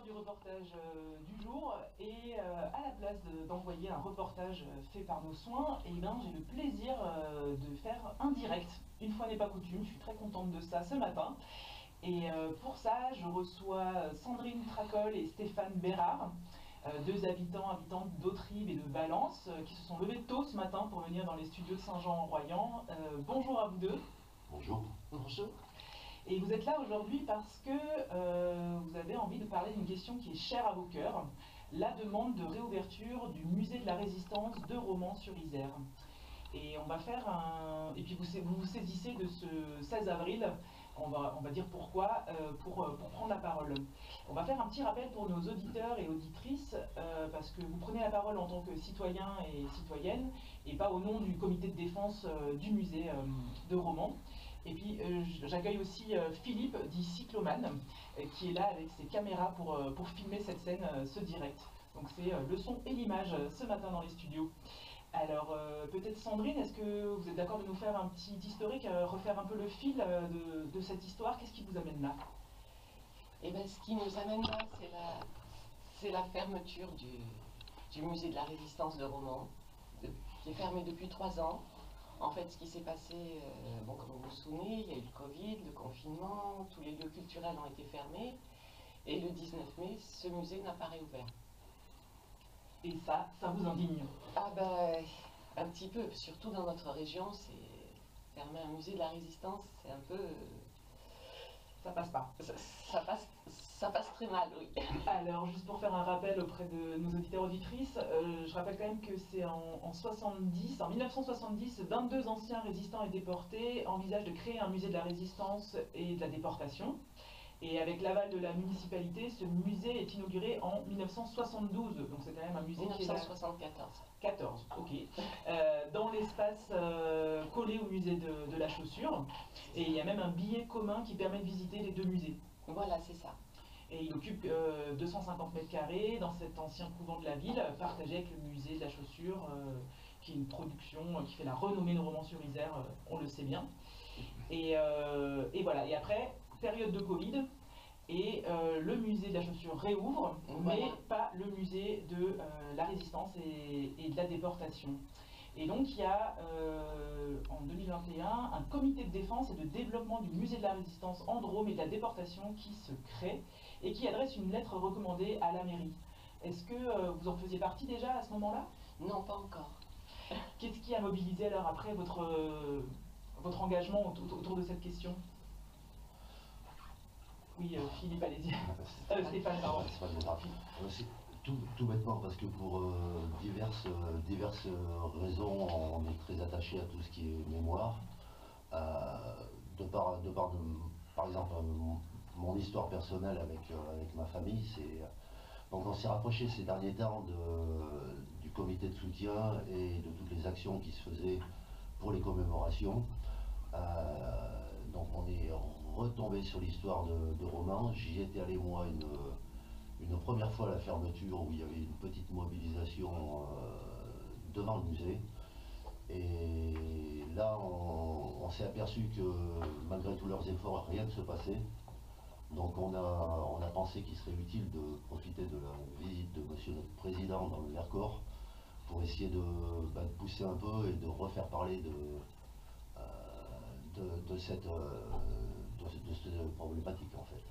l'heure du reportage du jour et à la place d'envoyer un reportage fait par nos soins, eh ben, j'ai le plaisir de faire un direct. Une fois n'est pas coutume, je suis très contente de ça ce matin. Et pour ça, je reçois Sandrine Tracol et Stéphane Bérard, deux habitantes d'Autrive et de Valence, qui se sont levés tôt ce matin pour venir dans les studios de Saint-Jean-en-Royans. Bonjour à vous deux. Bonjour. Bonjour. Et vous êtes là aujourd'hui parce que vous avez envie de parler d'une question qui est chère à vos cœurs, la demande de réouverture du musée de la Résistance de Romans-sur-Isère. Et on va faire un... Et puis vous vous saisissez de ce 16 avril, on va dire pourquoi, pour prendre la parole. On va faire un petit rappel pour nos auditeurs et auditrices, parce que vous prenez la parole en tant que citoyen et citoyenne, et pas au nom du comité de défense du musée de Romans. Et puis j'accueille aussi Philippe, dit Cycloman, qui est là avec ses caméras pour filmer cette scène, ce direct. Donc c'est le son et l'image ce matin dans les studios. Alors peut-être Sandrine, est-ce que vous êtes d'accord de nous faire un petit historique, refaire un peu le fil de cette histoire? Qu'est-ce qui vous amène là? Eh bien, ce qui nous amène là, c'est la fermeture du musée de la Résistance de Romans, qui est fermé depuis 3 ans. En fait, ce qui s'est passé, bon, comme vous vous souvenez, il y a eu le Covid, le confinement, tous les lieux culturels ont été fermés, et le 19 mai, ce musée n'a pas réouvert. Et ça vous indigne? Ah ben, un petit peu, surtout dans notre région, c'est fermer un musée de la Résistance, c'est un peu... Ça passe pas. Ça passe très mal, oui. Alors, juste pour faire un rappel auprès de nos auditeurs auditrices, je rappelle quand même que c'est en 1970, 22 anciens résistants et déportés envisagent de créer un musée de la résistance et de la déportation. Et avec l'aval de la municipalité, ce musée est inauguré en 1972. Donc c'est quand même un musée 1974. 14, ok. Dans l'espace collé au musée de la chaussure. Et il y a même un billet commun qui permet de visiter les deux musées. Voilà, c'est ça. Et il occupe 250 mètres carrés dans cet ancien couvent de la ville, partagé avec le musée de la chaussure, qui est une production qui fait la renommée de Romans-sur-Isère, on le sait bien. Et voilà, et après, période de Covid, et le musée de la chaussure réouvre, voilà. Mais pas le musée de la résistance et de la déportation. Et donc il y a en 2021 un comité de défense et de développement du musée de la résistance en Drôme et de la déportation qui se crée et qui adresse une lettre recommandée à la mairie. Est-ce que vous en faisiez partie déjà à ce moment-là? Non, pas encore. Qu'est-ce qui a mobilisé alors après votre engagement autour de cette question? Oui, Philippe, allez-y. Stéphane, pardon. Tout bêtement, parce que pour diverses raisons, on est très attaché à tout ce qui est mémoire. Par exemple, mon histoire personnelle avec ma famille, donc on s'est rapproché ces derniers temps du comité de soutien et de toutes les actions qui se faisaient pour les commémorations. Donc on est retombé sur l'histoire de Romans. J'y étais allé moi une première fois à la fermeture où il y avait une petite mobilisation devant le musée. Et là on s'est aperçu que malgré tous leurs efforts, rien ne se passait. Donc on a pensé qu'il serait utile de profiter de la visite de monsieur notre président dans le Vercors pour essayer de pousser un peu et de refaire parler de cette problématique en fait.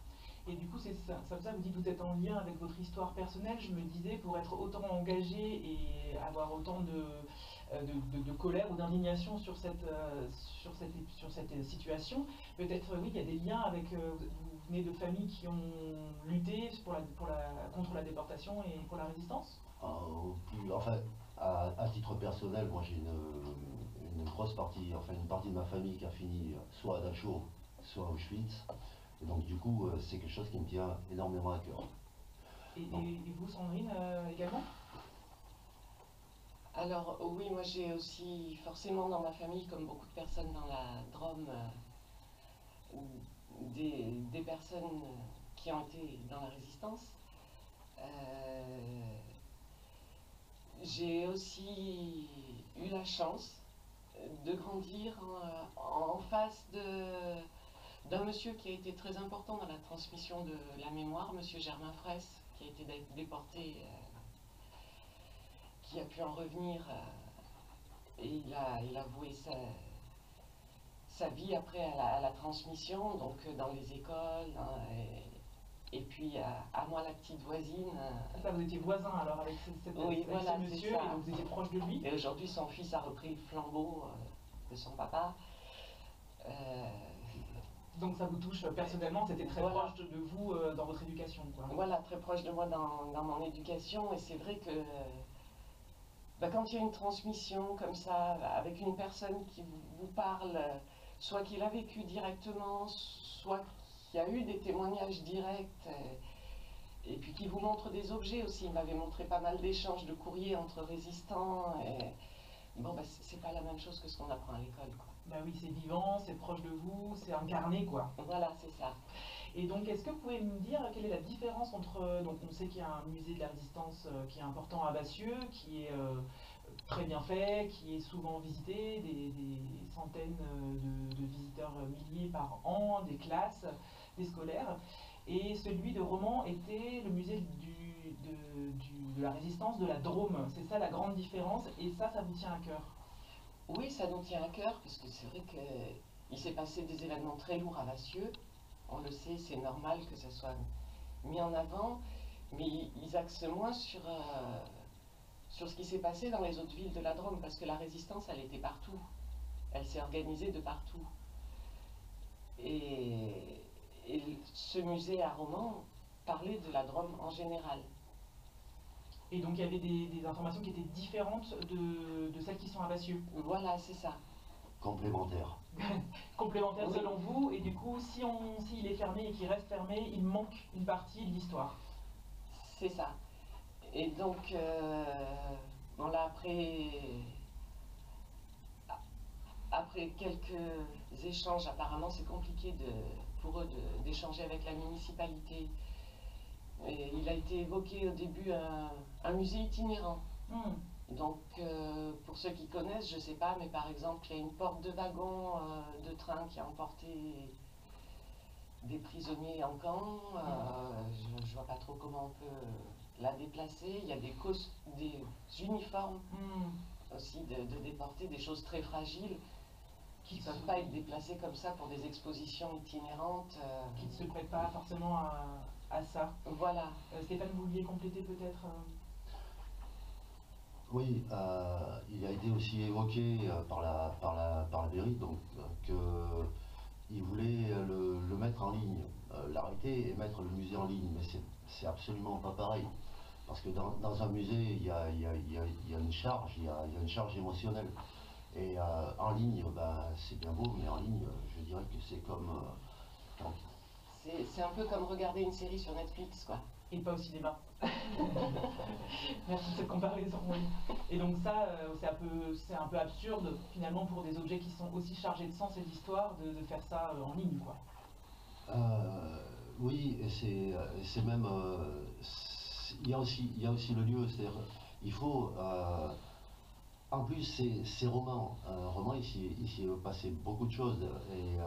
Et du coup, c'est ça, vous dites que vous êtes en lien avec votre histoire personnelle. Je me disais, pour être autant engagé et avoir autant de colère ou d'indignation sur cette situation, peut-être, oui, il y a des liens avec, vous venez de familles qui ont lutté contre la déportation et pour la résistance? Enfin, à titre personnel, moi j'ai une grosse partie, enfin une partie de ma famille qui a fini soit à Dachau, soit à Auschwitz. Et donc du coup, c'est quelque chose qui me tient énormément à cœur. Et vous, Sandrine, également? Alors oui, moi j'ai aussi forcément dans ma famille, comme beaucoup de personnes dans la Drôme, des personnes qui ont été dans la résistance. J'ai aussi eu la chance de grandir en face d'un monsieur qui a été très important dans la transmission de la mémoire, monsieur Germain Fraisse, qui a été déporté, qui a pu en revenir, et il a voué sa vie après à la transmission, donc dans les écoles, hein, et puis à moi la petite voisine. Ça, vous étiez voisin alors avec oui, voilà, ce monsieur, et donc vous étiez proche de lui. Et aujourd'hui son fils a repris le flambeau de son papa. Donc ça vous touche personnellement, c'était très voilà. proche de vous dans votre éducation, quoi. Voilà, très proche de moi dans mon éducation, et c'est vrai que quand il y a une transmission comme ça, avec une personne qui vous parle, soit qu'il a vécu directement, soit qu'il y a eu des témoignages directs, et puis qui vous montre des objets aussi. Il m'avait montré pas mal d'échanges de courriers entre résistants, et bon, c'est pas la même chose que ce qu'on apprend à l'école, quoi. Bah oui, c'est vivant, c'est proche de vous, c'est incarné, quoi. Voilà, c'est ça. Et donc, est-ce que vous pouvez me dire quelle est la différence entre... Donc, on sait qu'il y a un musée de la Résistance qui est important à Bassieux, qui est très bien fait, qui est souvent visité, des centaines de visiteurs, milliers par an, des classes, des scolaires. Et celui de Romans était le musée de la Résistance de la Drôme. C'est ça la grande différence, et ça vous tient à cœur? Oui, ça nous tient à cœur, parce que c'est vrai qu'il s'est passé des événements très lourds à Bassieux. On le sait, c'est normal que ça soit mis en avant, mais ils axent moins sur ce qui s'est passé dans les autres villes de la Drôme, parce que la résistance, elle était partout. Elle s'est organisée de partout. Et ce musée à Romans parlait de la Drôme en général. Et donc il y avait des informations qui étaient différentes de celles qui sont à Bassieux. Voilà, c'est ça. Complémentaire. Complémentaire oui. Selon vous, et du coup, s'il est fermé et qu'il reste fermé, il manque une partie de l'histoire. C'est ça. Et donc, bon là, après quelques échanges, apparemment c'est compliqué pour eux d'échanger avec la municipalité. Et il a été évoqué au début un musée itinérant. Donc, pour ceux qui connaissent, je ne sais pas, mais par exemple, il y a une porte de wagon de train qui a emporté des prisonniers en camp. Je ne vois pas trop comment on peut la déplacer. Il y a des uniformes aussi de déportés, des choses très fragiles qui ne peuvent pas être déplacées comme ça pour des expositions itinérantes. Qui ne se prêtent pas forcément à ça. Voilà. Stéphane, vous vouliez compléter peut-être Oui, il a été aussi évoqué par la mairie, donc qu'il voulait le mettre en ligne, l'arrêter et mettre le musée en ligne, mais c'est absolument pas pareil. Parce que dans un musée, il y a une charge, il y a une charge émotionnelle. Et en ligne, c'est bien beau, mais en ligne, je dirais que c'est comme... C'est un peu comme regarder une série sur Netflix, quoi. Et pas au cinéma. Merci de cette comparaison, oui. Et donc ça, c'est un peu absurde, finalement, pour des objets qui sont aussi chargés de sens et d'histoire, de faire ça en ligne, quoi. Oui, et c'est même... il y a aussi le lieu, c'est-à-dire il faut... en plus, c'est Romans. Romans, ici, il s'est passé beaucoup de choses. Et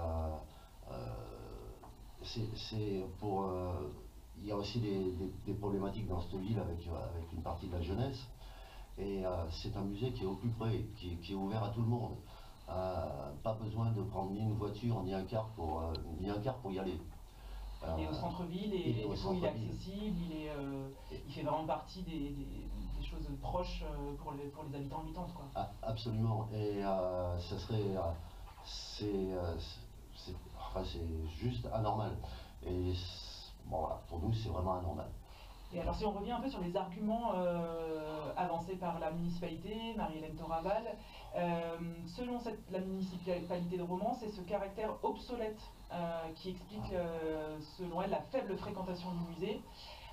c'est pour... il y a aussi des problématiques dans cette ville avec une partie de la jeunesse. Et c'est un musée qui est au plus près, qui est ouvert à tout le monde. Pas besoin de prendre ni une voiture, ni un car pour y aller. Il est au centre-ville et du coup il est accessible, il fait vraiment partie des choses proches pour les habitants habitantes, quoi. Absolument. Et ça serait... c'est juste anormal. Et bon, voilà, pour nous, c'est vraiment anormal. Et alors, si on revient un peu sur les arguments avancés par la municipalité, Marie-Hélène Thoraval, selon la municipalité de Romans, c'est ce caractère obsolète qui explique, selon elle, la faible fréquentation du musée,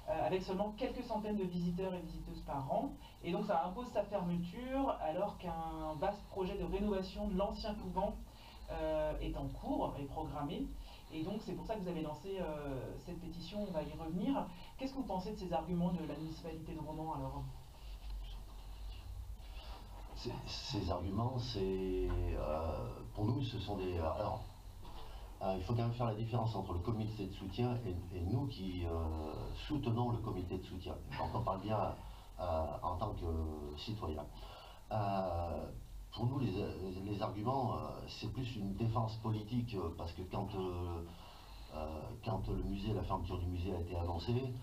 avec seulement quelques centaines de visiteurs et visiteuses par an. Et donc, ça impose sa fermeture, alors qu'un vaste projet de rénovation de l'ancien couvent est en cours, est programmé. Et donc c'est pour ça que vous avez lancé cette pétition, on va y revenir. Qu'est-ce que vous pensez de ces arguments de la municipalité de Romans alors? Ces arguments, pour nous, ce sont des... Alors, il faut quand même faire la différence entre le comité de soutien et nous qui soutenons le comité de soutien. Donc on parle bien en tant que citoyen. Pour nous, les arguments, c'est plus une défense politique, parce que quand le musée, la fermeture du musée a été annoncée,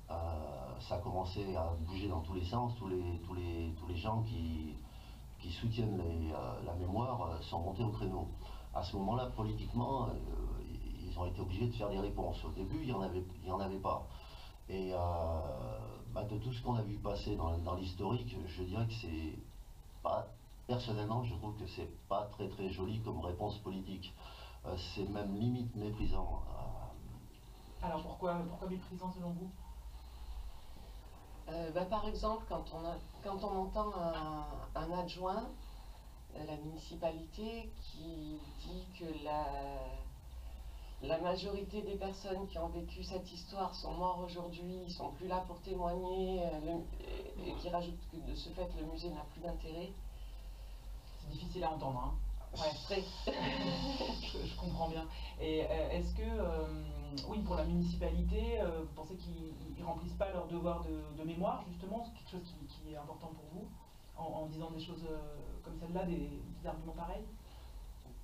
ça a commencé à bouger dans tous les sens. Tous les gens qui soutiennent la mémoire sont montés au créneau. À ce moment-là, politiquement, ils ont été obligés de faire des réponses. Au début, il n'y en avait pas. Et de tout ce qu'on a vu passer dans l'historique, je dirais que c'est pas... Personnellement, je trouve que c'est pas très très joli comme réponse politique. C'est même limite méprisant. Alors pourquoi méprisant selon vous? Par exemple, quand on entend un adjoint de la municipalité qui dit que la majorité des personnes qui ont vécu cette histoire sont morts aujourd'hui, ils sont plus là pour témoigner, et qui rajoute que de ce fait le musée n'a plus d'intérêt. C'est difficile à entendre, hein. Ouais, très. Je comprends bien. Et est-ce que, oui, pour la municipalité, vous pensez qu'ils ne remplissent pas leur devoir de mémoire, justement, c'est quelque chose qui est important pour vous, en disant des choses comme celle-là, des arguments pareils?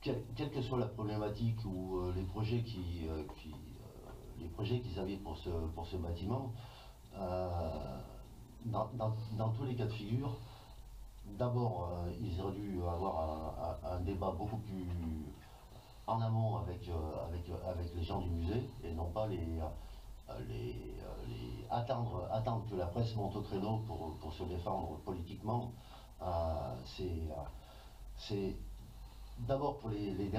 Quelle que soit la problématique ou les projets qu'ils avaient pour ce bâtiment, dans tous les cas de figure, d'abord, ils auraient dû avoir un débat beaucoup plus en amont avec les gens du musée, et non pas attendre que la presse monte au créneau pour se défendre politiquement. C'est d'abord pour les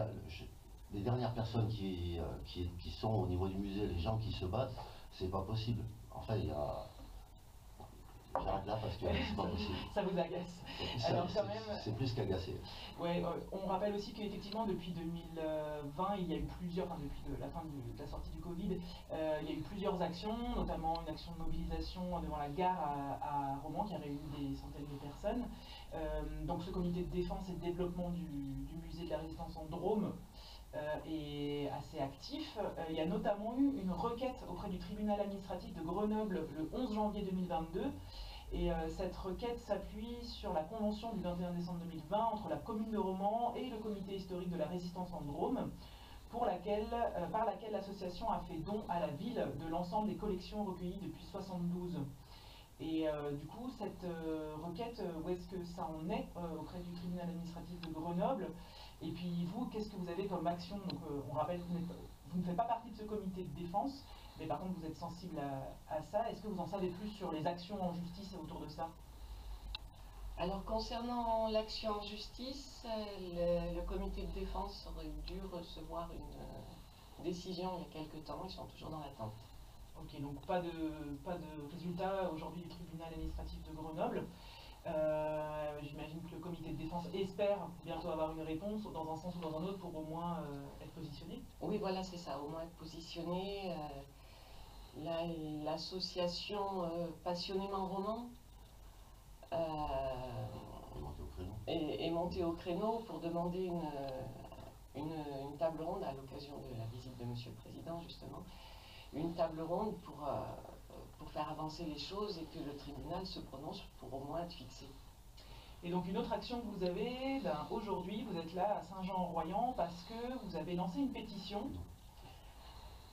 dernières personnes qui sont au niveau du musée, les gens qui se battent, c'est pas possible. Enfin, j'arrête là parce que c'est pas possible. Ça vous agace. Alors quand même, c'est plus qu'agacé. Ouais, on rappelle aussi qu'effectivement depuis 2020, il y a eu plusieurs, enfin depuis la fin de la sortie du Covid, il y a eu plusieurs actions, notamment une action de mobilisation devant la gare à Romans qui a réuni des centaines de personnes. Donc ce comité de défense et de développement du musée de la Résistance en Drôme est assez actif. Il y a notamment eu une requête auprès du tribunal administratif de Grenoble le 11 janvier 2022. Et cette requête s'appuie sur la convention du 21 décembre 2020 entre la commune de Romans et le comité historique de la Résistance en Drôme, par laquelle l'association a fait don à la ville de l'ensemble des collections recueillies depuis 1972. Et du coup, cette requête, où est-ce que ça en est auprès du tribunal administratif de Grenoble? Et puis vous, qu'est-ce que vous avez comme action? Donc, on rappelle que vous ne faites pas partie de ce comité de défense, mais par contre vous êtes sensible à ça. Est-ce que vous en savez plus sur les actions en justice autour de ça? Alors concernant l'action en justice, le comité de défense aurait dû recevoir une décision il y a quelque temps, ils sont toujours dans l'attente. Ok, donc pas de résultat aujourd'hui du tribunal administratif de Grenoble. J'imagine que le comité de défense espère bientôt avoir une réponse dans un sens ou dans un autre pour au moins être positionné. Oui, voilà, c'est ça, au moins être positionné. L'association Passionnément Roman est montée au créneau pour demander une table ronde à l'occasion de la visite de Monsieur le Président, justement. Une table ronde pour faire avancer les choses et que le tribunal se prononce pour au moins être fixé. Et donc une autre action que vous avez, aujourd'hui vous êtes là à Saint-Jean-en-Royans parce que vous avez lancé une pétition.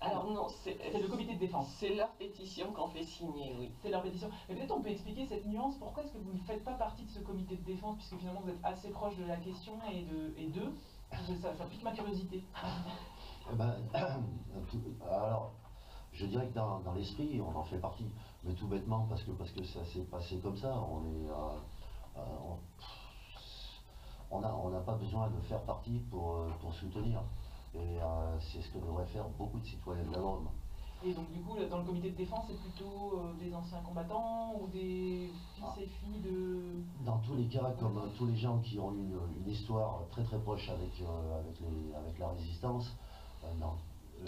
Alors non, c'est le comité de défense. C'est leur pétition qu'on fait signer, oui. C'est leur pétition. Mais peut-être on peut expliquer cette nuance, pourquoi est-ce que vous ne faites pas partie de ce comité de défense, puisque finalement vous êtes assez proche de la question et d'eux. Ça pique ma curiosité. Alors, je dirais que dans l'esprit, on en fait partie, mais tout bêtement parce que ça s'est passé comme ça. On n'a pas besoin de faire partie pour soutenir. Et c'est ce que devraient faire beaucoup de citoyens de la Drôme. Et donc du coup, dans le comité de défense, c'est plutôt des anciens combattants ou des fils et filles de... Dans tous les cas, comme tous les gens qui ont eu une histoire très très proche avec la résistance, non.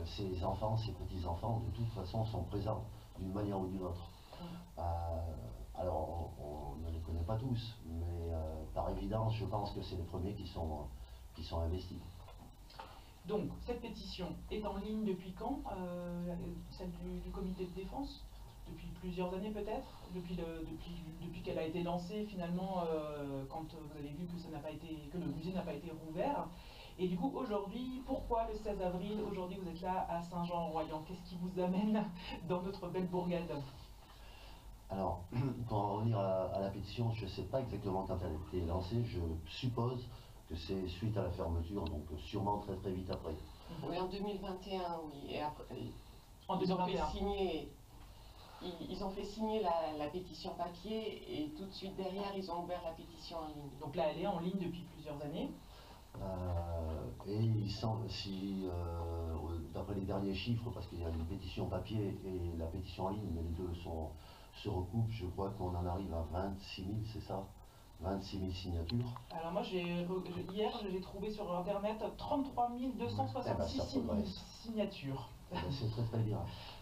Ces enfants, ces petits-enfants, de toute façon, sont présents d'une manière ou d'une autre. Alors, on ne les connaît pas tous, mais par évidence, je pense que c'est les premiers qui sont investis. Donc, cette pétition est en ligne depuis quand, celle du comité de défense? Depuis plusieurs années peut-être, depuis qu'elle a été lancée finalement, quand vous avez vu que que le musée n'a pas été rouvert. Et du coup, aujourd'hui, pourquoi le 16 avril, aujourd'hui vous êtes là à Saint-Jean-en-Royans? Qu'est-ce qui vous amène dans notre belle bourgade? Alors, pour en revenir à la pétition, je ne sais pas exactement quand elle a été lancée, je suppose que c'est suite à la fermeture, donc sûrement très très vite après. Oui, en 2021, oui. Et après, En 2021. Ils ont fait signer la pétition papier et tout de suite derrière, ils ont ouvert la pétition en ligne. Donc là, elle est en ligne depuis plusieurs années. Et il semble, d'après les derniers chiffres, parce qu'il y a une pétition papier et la pétition en ligne, mais les deux se recoupent, je crois qu'on en arrive à 26 000, c'est ça? 26 000 signatures. Alors moi, hier, j'ai trouvé sur Internet 33 266 signatures. C'est très très bien.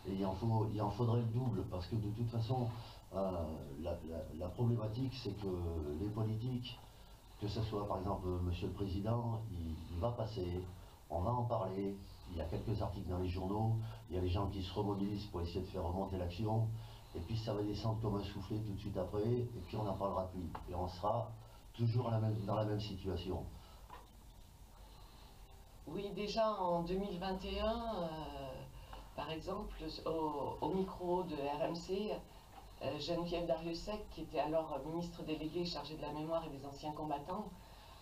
Et il en faudrait le double, parce que de toute façon, la problématique, c'est que les politiques, que ce soit par exemple Monsieur le Président, il va passer, on va en parler, il y a quelques articles dans les journaux, il y a les gens qui se remobilisent pour essayer de faire remonter l'action, et puis ça va descendre comme un soufflet tout de suite après, et puis on n'en parlera plus. Et on sera toujours dans la même situation. Oui, déjà en 2021, par exemple, au micro de RMC, Geneviève Darrieussecq, qui était alors ministre déléguée chargée de la mémoire et des anciens combattants,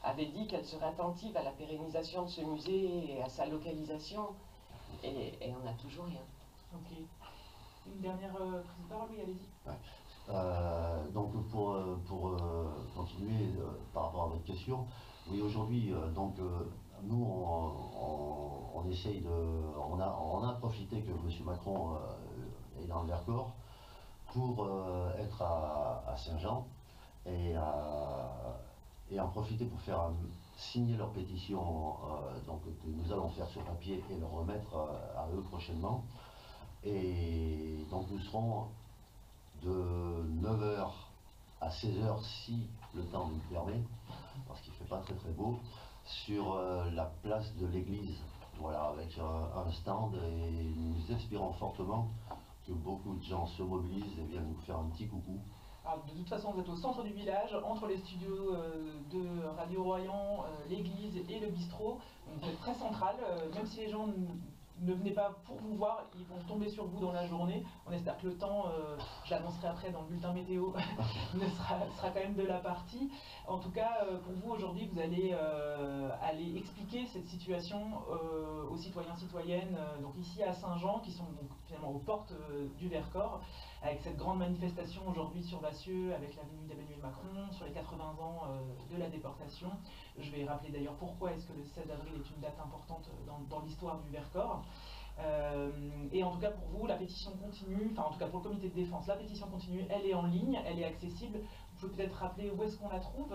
avait dit qu'elle serait attentive à la pérennisation de ce musée et à sa localisation, et on n'a toujours rien. Ok. Une dernière prise de parole, oui, allez-y. Ouais. Donc pour continuer par rapport à votre question, oui, aujourd'hui, nous on essaye on a profité que M. Macron est dans le Vercors pour être à Saint-Jean et en profiter pour faire signer leur pétition que nous allons faire sur papier et leur remettre à eux prochainement. Et donc nous serons de 9 h à 16 h si le temps nous le permet, parce qu'il ne fait pas très très beau, sur la place de l'église, voilà, avec un stand, et nous espérons fortement que beaucoup de gens se mobilisent et viennent nous faire un petit coucou. Alors, de toute façon, vous êtes au centre du village, entre les studios de Radio Royan, l'église et le bistrot, donc vous êtes très central, même si les gens ne venez pas pour vous voir, ils vont tomber sur vous dans la journée. On espère que le temps, je l'annoncerai après dans le bulletin météo, sera quand même de la partie. En tout cas, pour vous aujourd'hui, vous allez aller expliquer cette situation aux citoyens, citoyennes, donc ici à Saint-Jean, qui sont donc finalement aux portes du Vercors, avec cette grande manifestation aujourd'hui sur Vassieux, avec la venue d'Emmanuel Macron, sur les 80 ans de la déportation. Je vais rappeler d'ailleurs pourquoi est-ce que le 16 avril est une date importante dans l'histoire du Vercors. Et en tout cas pour vous, la pétition continue, enfin en tout cas pour le comité de défense, la pétition continue, elle est en ligne, elle est accessible. Vous pouvez peut-être rappeler où est-ce qu'on la trouve?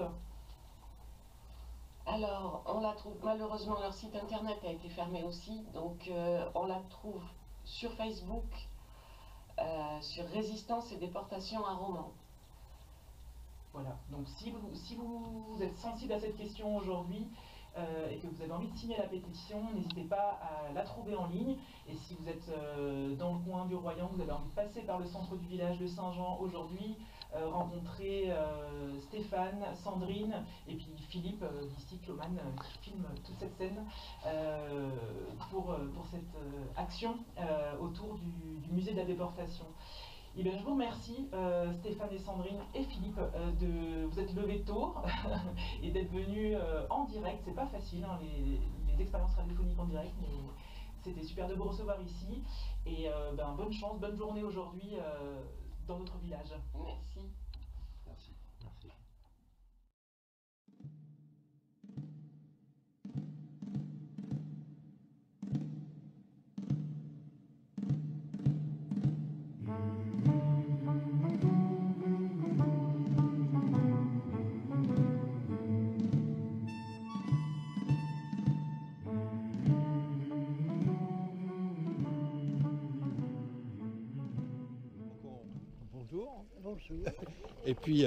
Alors, on la trouve, malheureusement leur site internet a été fermé aussi, donc on la trouve sur Facebook, sur Résistance et Déportation à Romans. Voilà, donc si vous êtes sensible à cette question aujourd'hui et que vous avez envie de signer la pétition, n'hésitez pas à la trouver en ligne. Et si vous êtes dans le coin du Royan, vous avez envie de passer par le centre du village de Saint-Jean aujourd'hui, rencontrer Stéphane, Sandrine et puis Philippe, d'ici Cloman, qui filme toute cette scène pour cette action autour du musée de la déportation. Eh bien, je vous remercie Stéphane et Sandrine et Philippe de vous être levés tôt et d'être venus en direct. C'est pas facile hein, les expériences radiophoniques en direct, mais c'était super de vous recevoir ici. Et bonne chance, bonne journée aujourd'hui dans notre village. Merci. Merci. Merci. Bonjour. Et puis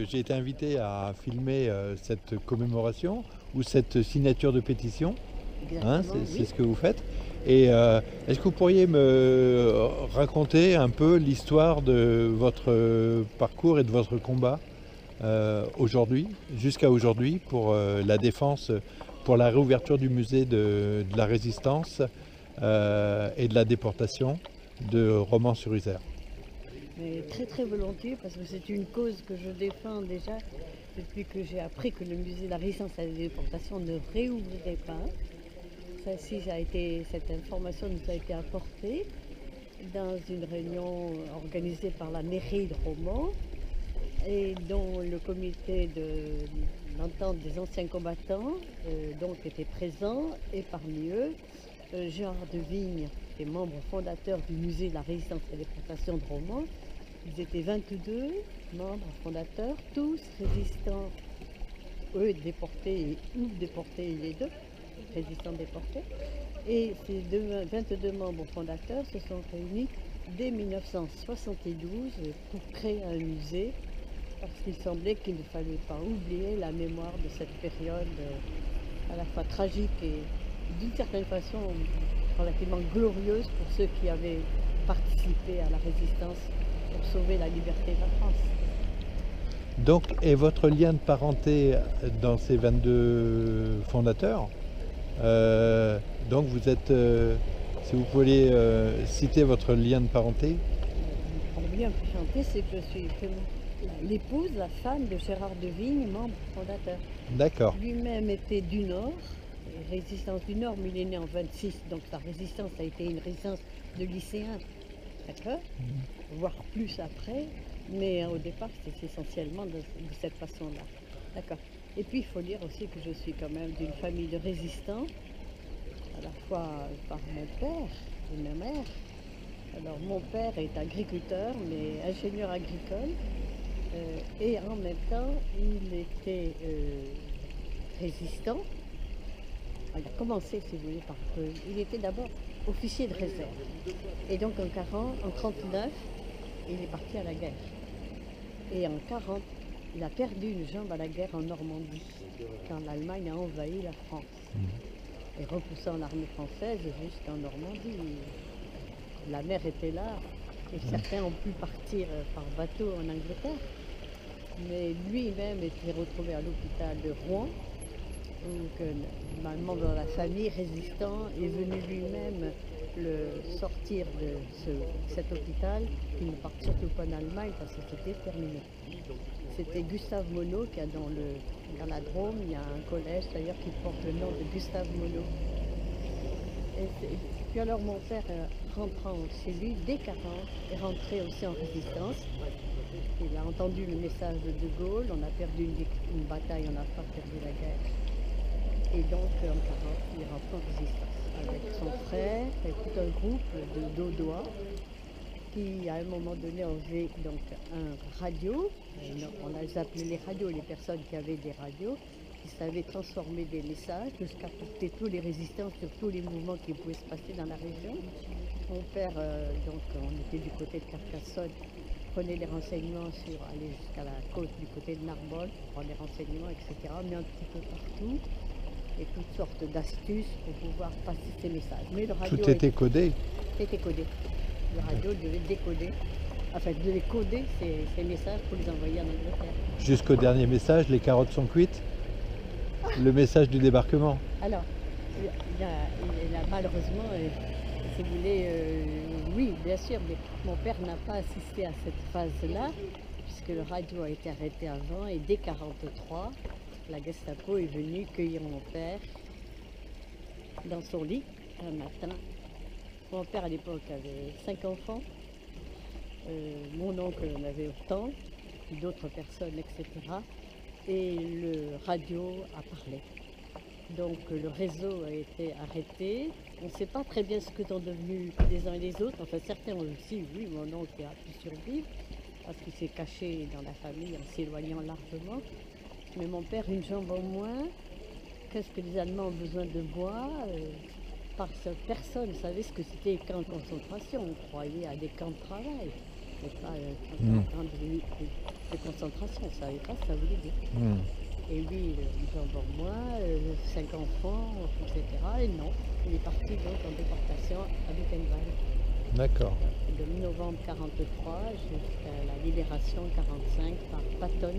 j'ai été invité à filmer cette commémoration ou cette signature de pétition. Hein, Exactement, c'est oui. ce que vous faites. Et est-ce que vous pourriez me raconter un peu l'histoire de votre parcours et de votre combat aujourd'hui, jusqu'à aujourd'hui, pour la défense, pour la réouverture du musée de la Résistance et de la déportation de Romans-sur-Isère? Mais très très volontiers parce que c'est une cause que je défends déjà depuis que j'ai appris que le musée de la Résistance et de la déportation ne réouvrirait pas. Cette information nous a été apportée dans une réunion organisée par la mairie de Romans et dont le comité d'entente des anciens combattants donc était présent, et parmi eux Gérard de Vigne, qui est membre fondateur du musée de la Résistance et de la déportation de Romans. Ils étaient 22 membres fondateurs, tous résistants, eux déportés ou déportés, les deux, résistants déportés. Et ces 22 membres fondateurs se sont réunis dès 1972 pour créer un musée, parce qu'il semblait qu'il ne fallait pas oublier la mémoire de cette période à la fois tragique et d'une certaine façon relativement glorieuse pour ceux qui avaient participé à la résistance pour sauver la liberté de la France. Donc, et votre lien de parenté dans ces 22 fondateurs, donc vous êtes, si vous pouvez citer votre lien de parenté. Le lien que chanter, c'est que je suis l'épouse, la femme de Gérard de Vigne, membre fondateur. D'accord. Lui-même était du Nord, résistance du Nord, mais il est né en 26, donc sa résistance a été une résistance de lycéens, d'accord, voire plus après, mais au départ c'était essentiellement de cette façon-là, d'accord. Et puis il faut dire aussi que je suis quand même d'une famille de résistants, à la fois par mon père et ma mère. Alors mon père est agriculteur, mais ingénieur agricole, et en même temps il était résistant. Il a commencé, si vous voulez, il était d'abord officier de réserve. Et donc en 1939, il est parti à la guerre. Et en 1940, il a perdu une jambe à la guerre en Normandie, quand l'Allemagne a envahi la France. Et repoussant l'armée française jusqu'en Normandie. La mer était là, et certains ont pu partir par bateau en Angleterre. Mais lui-même était retrouvé à l'hôpital de Rouen. Donc, un membre de la famille résistant est venu lui-même le sortir de cet hôpital, qu'il ne parte surtout pas en Allemagne parce que c'était terminé. C'était Gustave Monod, qui a dans la Drôme, il y a un collège d'ailleurs qui porte le nom de Gustave Monod. Et puis alors mon père, rentrant chez lui, dès 1940, est rentré aussi en résistance. Il a entendu le message de De Gaulle, on a perdu une bataille, on n'a pas perdu la guerre. Et donc en 1940, il est rentré en résistance avec son frère et tout un groupe de Daudois qui, à un moment donné, avait donc un radio. On les appelait les radios, les personnes qui avaient des radios, qui savaient transformer des messages jusqu'à porter tous les résistants sur tous les mouvements qui pouvaient se passer dans la région. Mon père, donc on était du côté de Carcassonne, prenait les renseignements sur aller jusqu'à la côte du côté de Narbonne, prendre les renseignements, etc., mais un petit peu partout, et toutes sortes d'astuces pour pouvoir passer ces messages. Mais le radio Tout était codé. était codé. Le radio devait décoder, enfin devait coder ces messages pour les envoyer en Angleterre. Jusqu'au dernier message, les carottes sont cuites. Le message du débarquement. Alors, il a malheureusement, si vous voulez, oui, bien sûr, mais mon père n'a pas assisté à cette phase-là, puisque le radio a été arrêté avant, et dès 1943, la Gestapo est venue cueillir mon père dans son lit un matin. Mon père à l'époque avait 5 enfants, mon oncle en avait autant, puis d'autres personnes, etc. Et le radio a parlé. Donc le réseau a été arrêté. On ne sait pas très bien ce que sont devenus les uns et les autres. Enfin, certains ont aussi, oui, mon oncle a pu survivre parce qu'il s'est caché dans la famille en s'éloignant largement. Mais mon père, une jambe en moins. Qu'est-ce que les Allemands ont besoin de bois parce que personne ne savait ce que c'était les camps de concentration. On croyait à des camps de travail, mais pas un camp de concentration. On ne savait pas ce que ça voulait dire. Et lui, il en bon moi, 5 enfants, etc. Et non, il est parti donc en déportation à Buchenwald. D'accord. De mi-novembre 1943 jusqu'à la libération 1945 par Patton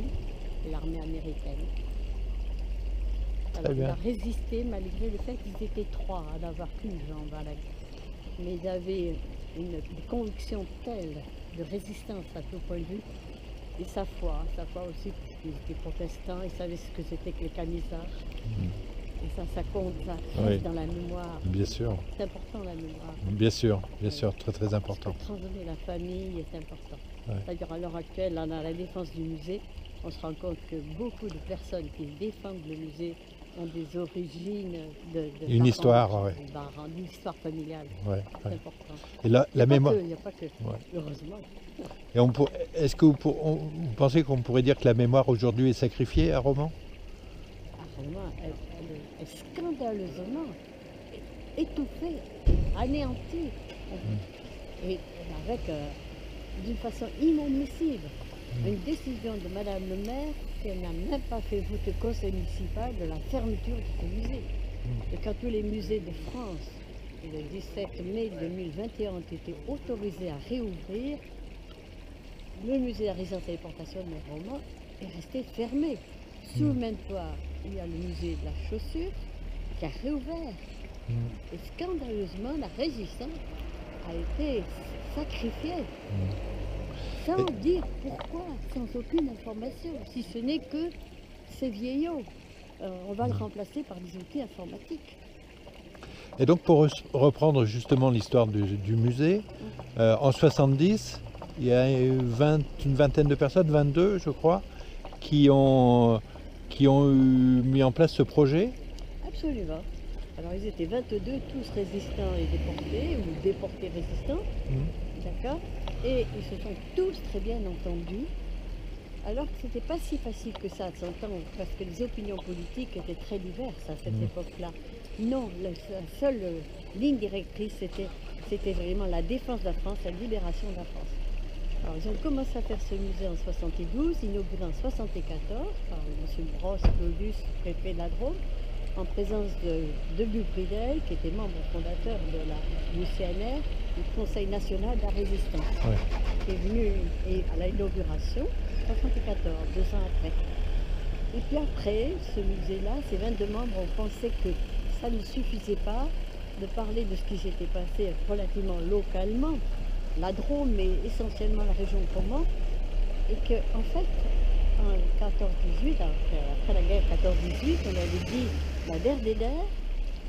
et l'armée américaine. Alors, il bien. a résisté malgré le fait qu'ils étaient 3 à n'avoir qu'une jambe à la guerre. Mais ils avaient une conviction telle de résistance à tout point de vue, et sa foi aussi, parce qu'ils étaient protestants, ils savaient ce que c'était que les camisards. Et ça compte, ça reste dans la mémoire. Bien sûr, C'est important la mémoire. bien sûr, très très important. Parce que transmettre la famille est important. Ouais. C'est-à-dire à l'heure actuelle, là, dans la défense du musée, on se rend compte que beaucoup de personnes qui défendent le musée ont des origines de Une histoire, ouais. Une histoire familiale. Ouais, C'est ouais. important. Et la mémoire. Il n'y a pas que, heureusement. Et est-ce que vous pensez qu'on pourrait dire que la mémoire aujourd'hui est sacrifiée à Romans? Vraiment, elle est scandaleusement étouffée, anéantie. Et avec, d'une façon inadmissible, une décision de Madame le maire qu'elle n'a même pas fait voter au conseil municipal de la fermeture de ce musée. Et quand tous les musées de France, le 17 mai 2021, ont été autorisés à réouvrir, le musée de la résidence et déportation de Romans est resté fermé. Sous le même toit, il y a le musée de la chaussure qui a réouvert. Et scandaleusement, la résistance a été sacrifiée. Sans dire pourquoi, sans aucune information, si ce n'est que c'est vieillot. On va le remplacer par des outils informatiques. Et donc pour reprendre justement l'histoire du musée, en 70, il y a une vingtaine de personnes, 22 je crois, qui ont mis en place ce projet. Absolument. Alors ils étaient 22, tous résistants et déportés, ou déportés résistants, d'accord. Et ils se sont tous très bien entendus, alors que c'était pas si facile que ça de s'entendre, parce que les opinions politiques étaient très diverses à cette époque-là. Non, la seule ligne directrice, c'était vraiment la défense de la France, la libération de la France. Alors ils ont commencé à faire ce musée en 72, inauguré en 74 par M. Brosse Claudius, préfet de la Drôme, en présence de Bupridel, qui était membre fondateur du CNR, du Conseil national de la résistance, qui est venu à l'inauguration en 74, 2 ans après. Et puis après, ce musée-là, ces 22 membres ont pensé que ça ne suffisait pas de parler de ce qui s'était passé relativement localement, la Drôme, mais essentiellement la région de Romans, et qu'en fait, en 14-18, après la guerre 14-18, on avait dit la der des der,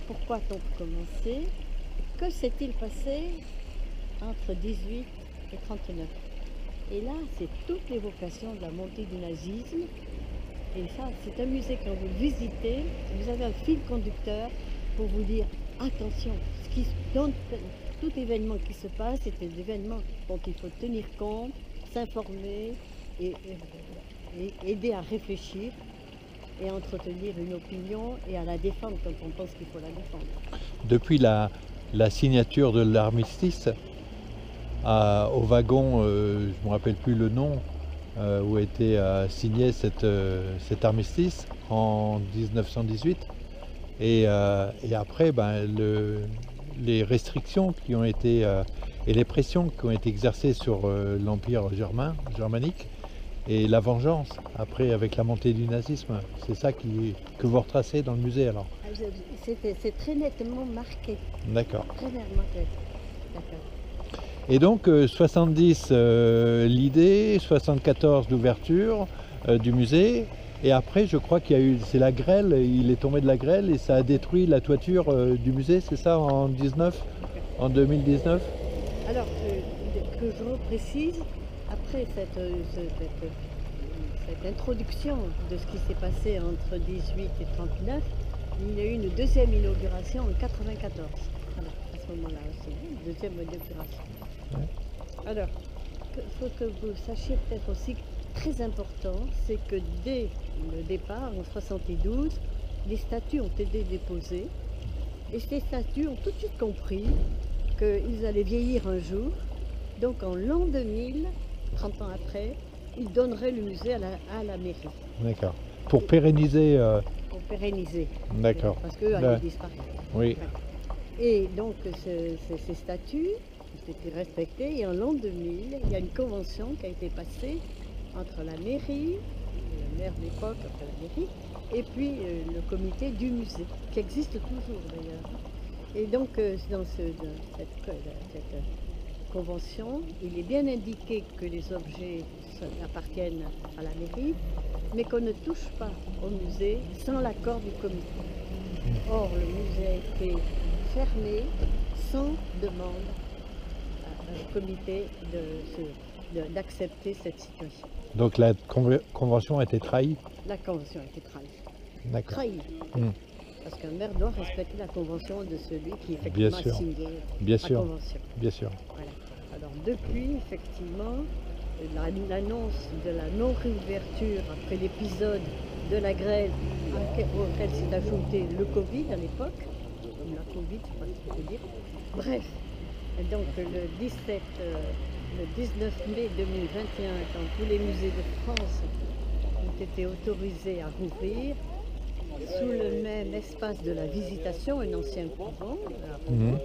pourquoi a-t-on commencé? Que s'est-il passé entre 18 et 39? Et là, c'est toute l'évocation de la montée du nazisme. Et ça, c'est un musée, quand vous le visitez, vous avez un fil conducteur pour vous dire attention, tout événement qui se passe, c'est des événements dont il faut tenir compte, s'informer et aider à réfléchir et à entretenir une opinion et à la défendre quand on pense qu'il faut la défendre. Depuis la signature de l'armistice, au wagon, je ne me rappelle plus le nom, où a été signé cet armistice en 1918, et après les restrictions qui ont été et les pressions qui ont été exercées sur l'Empire germanique et la vengeance après avec la montée du nazisme. C'est ça que vous retracez dans le musée alors? C'est très nettement marqué. D'accord. Très nettement marqué. D'accord. Et donc 70 l'idée, 74 l'ouverture du musée, et après je crois qu'il y a eu, c'est la grêle, il est tombé de la grêle et ça a détruit la toiture du musée, c'est ça, en 2019? Alors que je reprécise, après cette introduction de ce qui s'est passé entre 18 et 39, il y a eu une deuxième inauguration en 94. Voilà, à ce moment-là aussi, une deuxième inauguration. Ouais. Alors, il faut que vous sachiez peut-être aussi, très important, c'est que dès le départ, en 72, les statuts ont été déposés, et ces statuts ont tout de suite compris qu'ils allaient vieillir un jour. Donc en l'an 2000, 30 ans après, ils donneraient le musée à la mairie. D'accord. pour pérenniser. Pour pérenniser. D'accord. Parce qu'elle Là. est disparue. Oui. Et donc ces statuts ont été respectés et en l'an 2000, il y a une convention qui a été passée entre la mairie, le maire de l'époque, après la mairie, et puis le comité du musée, qui existe toujours d'ailleurs. Et donc dans cette convention, il est bien indiqué que les objets appartiennent à la mairie, mais qu'on ne touche pas au musée sans l'accord du comité. Or, le musée a été fermé sans demande au comité d'accepter cette situation. Donc la convention a été trahie. La convention a été trahie. D'accord. Trahie. Mm. Parce qu'un maire doit respecter la convention de celui qui Bien effectivement a sûr. signé Bien la sûr. convention. Bien sûr. Voilà. Alors depuis, effectivement, l'annonce de la non-réouverture après l'épisode de la grève auquel s'est ajouté le Covid à l'époque, ou la Covid, je ne sais pas ce qu'il faut dire. Bref, et donc le 19 mai 2021, quand tous les musées de France ont été autorisés à rouvrir, sous le même espace de la Visitation, un ancien couvent, Mhm.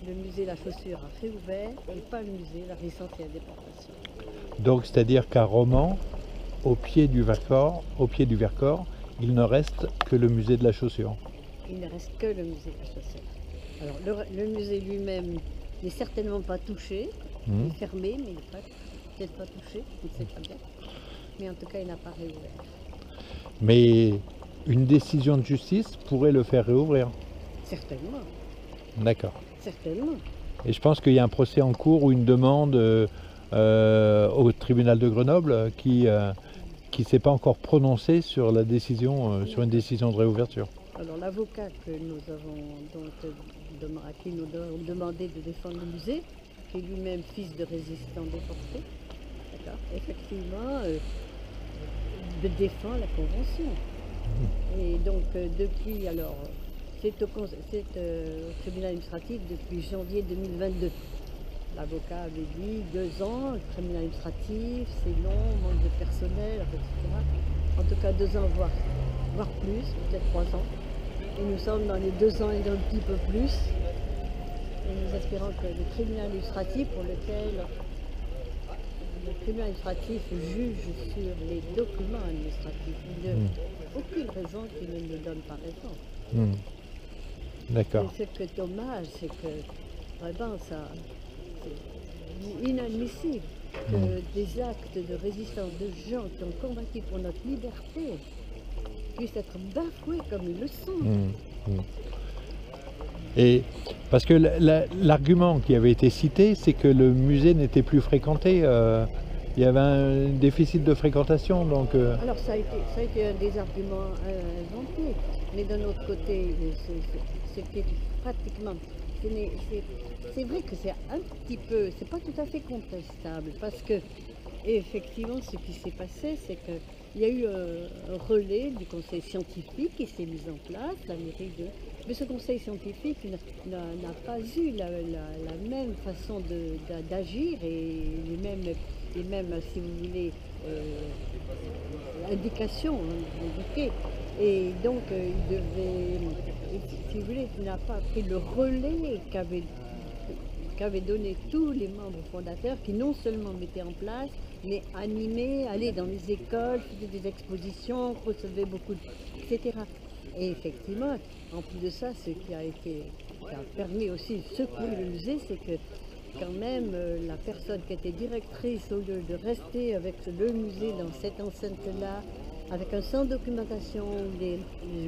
le musée La Chaussure a réouvert et pas le musée La Résistance et la Déportation. Donc c'est-à-dire qu'à Romans, au pied du Vercors, il ne reste que le musée de la chaussure. Il ne reste que le musée de la Chaussure. Alors le musée lui-même n'est certainement pas touché, il Mhm. est fermé, mais il n'est peut-être pas touché, on ne sait pas bien. Mais en tout cas, il n'a pas réouvert. Mais une décision de justice pourrait le faire réouvrir. Certainement, D'accord. certainement. Et je pense qu'il y a un procès en cours ou une demande au tribunal de Grenoble qui ne s'est pas encore prononcé sur la décision, sur une décision de réouverture. Alors l'avocat que nous avons à qui nous avons demandé de défendre le musée, qui est lui-même fils de résistants déportés, d'accord, effectivement, défend la convention. Et donc depuis, alors, c'est au tribunal administratif depuis janvier 2022. L'avocat avait dit 2 ans, le tribunal administratif, c'est long, manque de personnel, etc. En tout cas 2 ans, voire plus, peut-être 3 ans. Et nous sommes dans les 2 ans et un petit peu plus. Et nous espérons que le tribunal administratif, pour lequel le tribunal administratif juge sur les documents administratifs, il n'y a aucune raison qu'il ne nous donne pas raison. Hmm. D'accord. Et ce qui est dommage, c'est que vraiment ça, c'est inadmissible que des actes de résistance de gens qui ont combattu pour notre liberté puissent être bafoués comme ils le sont. Hmm. Hmm. Et parce que l'argument qui avait été cité, c'est que le musée n'était plus fréquenté. Il y avait un déficit de fréquentation. Donc, Alors ça a été un des arguments inventés, mais d'un autre côté, c'était pratiquement... C'est vrai que c'est un petit peu, c'est pas tout à fait contestable, parce que effectivement ce qui s'est passé, c'est qu'il y a eu un relais du conseil scientifique qui s'est mis en place, la mairie de... Mais ce conseil scientifique n'a pas eu la même façon d'agir et les mêmes, si vous voulez, indications indiquées. Et donc, il devait, si vous voulez, il n'a pas pris le relais qu'avaient donné tous les membres fondateurs qui non seulement mettaient en place, mais animaient, allaient dans les écoles, faisaient des expositions, recevaient beaucoup, etc. Et effectivement, en plus de ça, ce qui a permis aussi de secouer le musée, c'est que quand même la personne qui était directrice, au lieu de rester avec le musée dans cette enceinte-là, avec un centre de documentation où les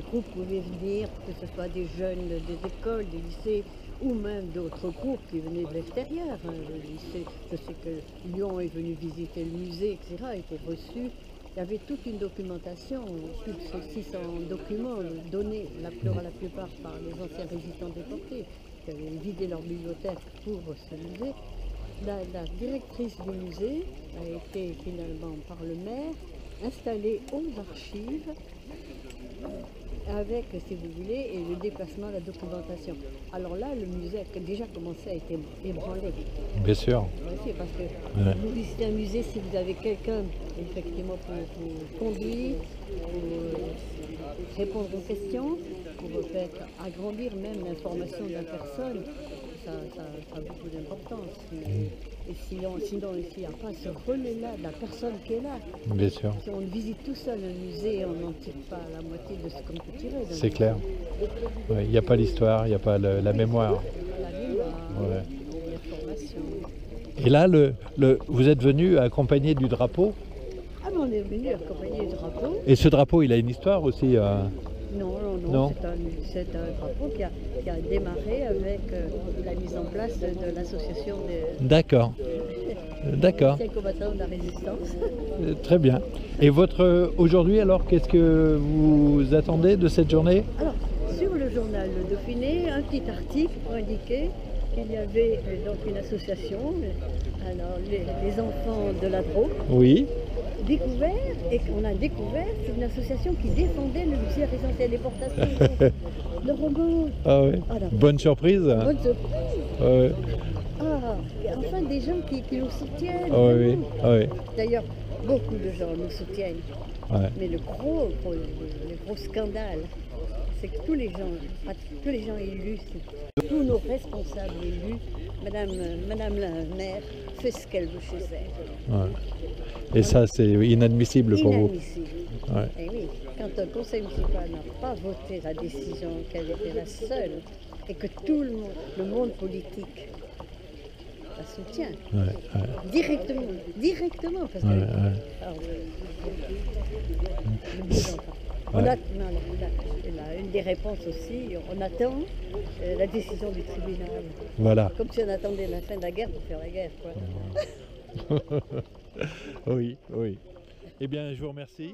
groupes pouvaient venir, que ce soit des jeunes des écoles, des lycées, ou même d'autres groupes qui venaient de l'extérieur. Je sais que Lyon est venu visiter le musée, etc., a été reçu. Il y avait toute une documentation, plus de 600 documents donnés la plupart par les anciens résistants déportés, qui avaient vidé leur bibliothèque pour ce musée. La directrice du musée a été finalement par le maire installée aux archives. avec, si vous voulez, et le déplacement, la documentation. Alors là, le musée a déjà commencé à être ébranlé. Bien sûr. Aussi, parce que Ouais. vous visitez un musée, si vous avez quelqu'un, effectivement, pour conduire, pour répondre aux questions, pour peut-être agrandir même l'information de la personne, ça a beaucoup d'importance. Et sinon, s'il n'y a pas ce relais-là de la personne qui est là, Bien sûr. si on visite tout seul un musée, on n'en tire pas la moitié de ce qu'on peut tirer. d'un C'est musée. clair. Ouais, il n'y a pas l'histoire, il n'y a pas la mémoire. La mémoire, Ouais. l'information. Et là, vous êtes venu accompagné du drapeau. Ah, mais on est venu accompagner le drapeau. Et ce drapeau, il a une histoire aussi. Non, Non. c'est un drapeau qui a démarré avec la mise en place de l'association des D'accord. D'accord. anciens combattants de la résistance. Très bien. Et aujourd'hui, alors, qu'est-ce que vous attendez de cette journée? Alors, sur le journal Le Dauphiné, un petit article pour indiquer qu'il y avait donc une association, alors les enfants de la Drôme, Oui. découvert, et qu'on a découvert, c'est une association qui défendait le musée résidentiel des portations de romans. Ah oui. Voilà. Bonne surprise. Bonne surprise. Ouais. Ah, et enfin des gens qui nous soutiennent. Ah oui. vraiment. Ah oui. D'ailleurs, beaucoup de gens nous soutiennent. Ouais. Mais le gros scandale, c'est que tous les gens élus, tous nos responsables élus, Madame la maire fait ce qu'elle veut chez elle. Ouais. Et ça, c'est inadmissible pour vous. Inadmissible. Ouais. Et oui, quand un conseil municipal n'a pas voté la décision qu'elle était la seule et que tout le monde politique la soutient Ouais, ouais. directement, parce Ouais, que ouais. alors, je plaisante pas. On Ouais. a une des réponses aussi, on attend la décision du tribunal. Voilà. Comme si on attendait la fin de la guerre pour faire la guerre, quoi. Oui, oui. Eh bien, je vous remercie.